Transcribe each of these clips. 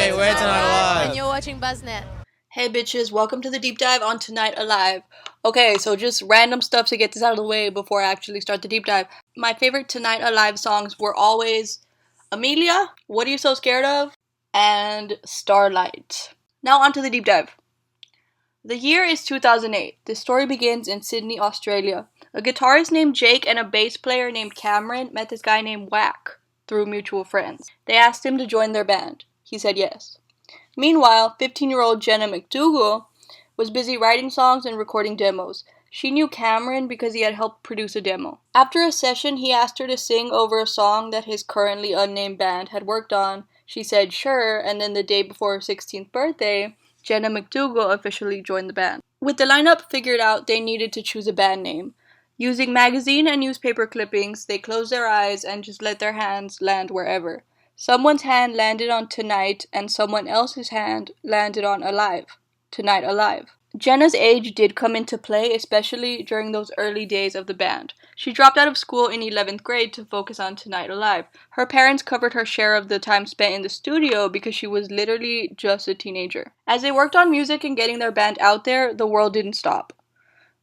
Hey, we're Tonight Alive. And you're watching BuzzNet. Hey bitches, welcome to the deep dive on Tonight Alive. Okay, so just random stuff to get this out of the way before I actually start the deep dive. My favorite Tonight Alive songs were always Amelia, What Are You So Scared Of, and Starlight. Now on to the deep dive. The year is 2008. The story begins in Sydney, Australia. A guitarist named Jake and a bass player named Cameron met this guy named Whack through mutual friends. They asked him to join their band. He said yes. Meanwhile, 15-year-old Jenna was busy writing songs and recording demos. She knew Cameron because he had helped produce a demo. After a session, he asked her to sing over a song that his currently unnamed band had worked on. She said sure, and then the day before her 16th birthday, Jenna officially joined the band. With the lineup figured out, they needed to choose a band name. Using magazine and newspaper clippings, they closed their eyes and just let their hands land wherever. Someone's hand landed on Tonight, and someone else's hand landed on Alive. Tonight Alive. Jenna's age did come into play, especially during those early days of the band. She dropped out of school in 11th grade to focus on Tonight Alive. Her parents covered her share of the time spent in the studio because she was literally just a teenager. As they worked on music and getting their band out there, the world didn't stop.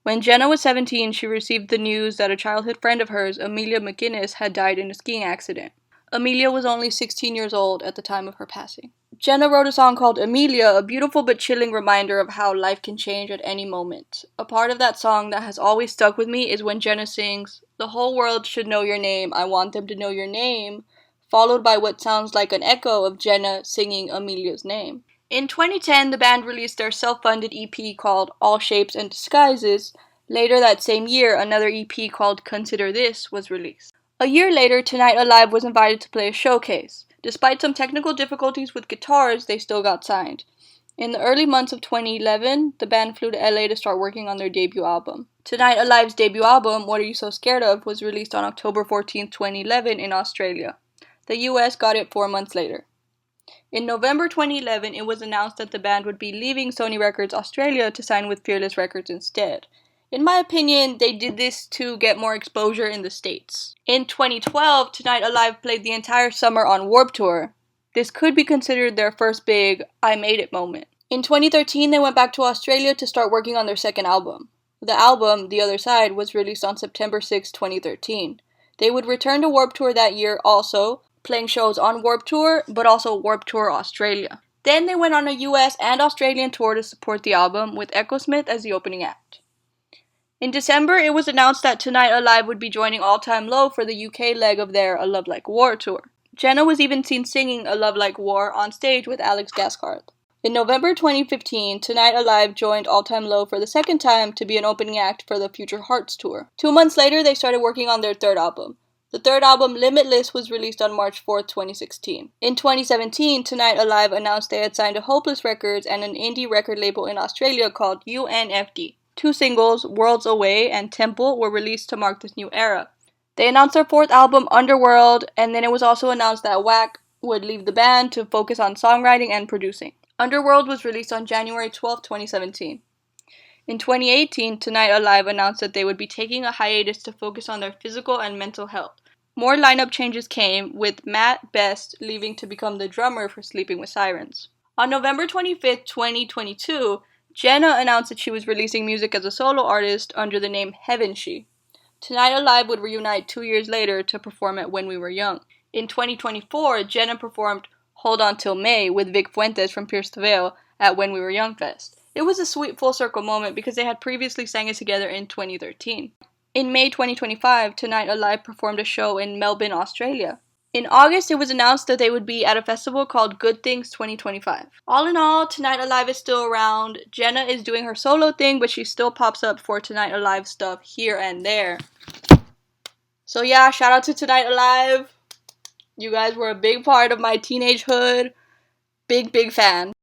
When Jenna was 17, she received the news that a childhood friend of hers, Amelia McInnes, had died in a skiing accident. Amelia was only 16 years old at the time of her passing. Jenna wrote a song called Amelia, a beautiful but chilling reminder of how life can change at any moment. A part of that song that has always stuck with me is when Jenna sings, "The whole world should know your name, I want them to know your name," followed by what sounds like an echo of Jenna singing Amelia's name. In 2010, the band released their self-funded EP called All Shapes and Disguises. Later that same year, another EP called Consider This was released. A year later, Tonight Alive was invited to play a showcase. Despite some technical difficulties with guitars, they still got signed. In the early months of 2011, the band flew to LA to start working on their debut album. Tonight Alive's debut album, What Are You So Scared Of, was released on October 14, 2011 in Australia. The US got it 4 months later. In November 2011, it was announced that the band would be leaving Sony Records Australia to sign with Fearless Records instead. In my opinion, they did this to get more exposure in the States. In 2012, Tonight Alive played the entire summer on Warped Tour. This could be considered their first big I made it moment. In 2013, they went back to Australia to start working on their second album. The album, The Other Side, was released on September 6, 2013. They would return to Warped Tour that year also, playing shows on Warped Tour, but also Warped Tour Australia. Then they went on a US and Australian tour to support the album, with Echosmith as the opening act. In December, it was announced that Tonight Alive would be joining All Time Low for the UK leg of their A Love Like War tour. Jenna was even seen singing A Love Like War on stage with Alex Gaskarth. In November 2015, Tonight Alive joined All Time Low for the second time to be an opening act for the Future Hearts tour. 2 months later, they started working on their third album. The third album, Limitless, was released on March 4, 2016. In 2017, Tonight Alive announced they had signed to Hopeless Records and an indie record label in Australia called UNFD. 2 singles, Worlds Away and Temple, were released to mark this new era. They announced their fourth album, Underworld, and then it was also announced that Whack would leave the band to focus on songwriting and producing. Underworld was released on January 12, 2017. In 2018, Tonight Alive announced that they would be taking a hiatus to focus on their physical and mental health. More lineup changes came, with Matt Best leaving to become the drummer for Sleeping with Sirens. On November 25, 2022, Jenna announced that she was releasing music as a solo artist under the name Heaven She. Tonight Alive would reunite 2 years later to perform at When We Were Young. In 2024, Jenna performed Hold On Till May with Vic Fuentes from Pierce the Veil at When We Were Young Fest. It was a sweet full circle moment because they had previously sang it together in 2013. In May 2025, Tonight Alive performed a show in Melbourne, Australia. In August, it was announced that they would be at a festival called Good Things 2025. All in all, Tonight Alive is still around. Jenna is doing her solo thing, but she still pops up for Tonight Alive stuff here and there. So yeah, shout out to Tonight Alive. You guys were a big part of my teenagehood. Big fan.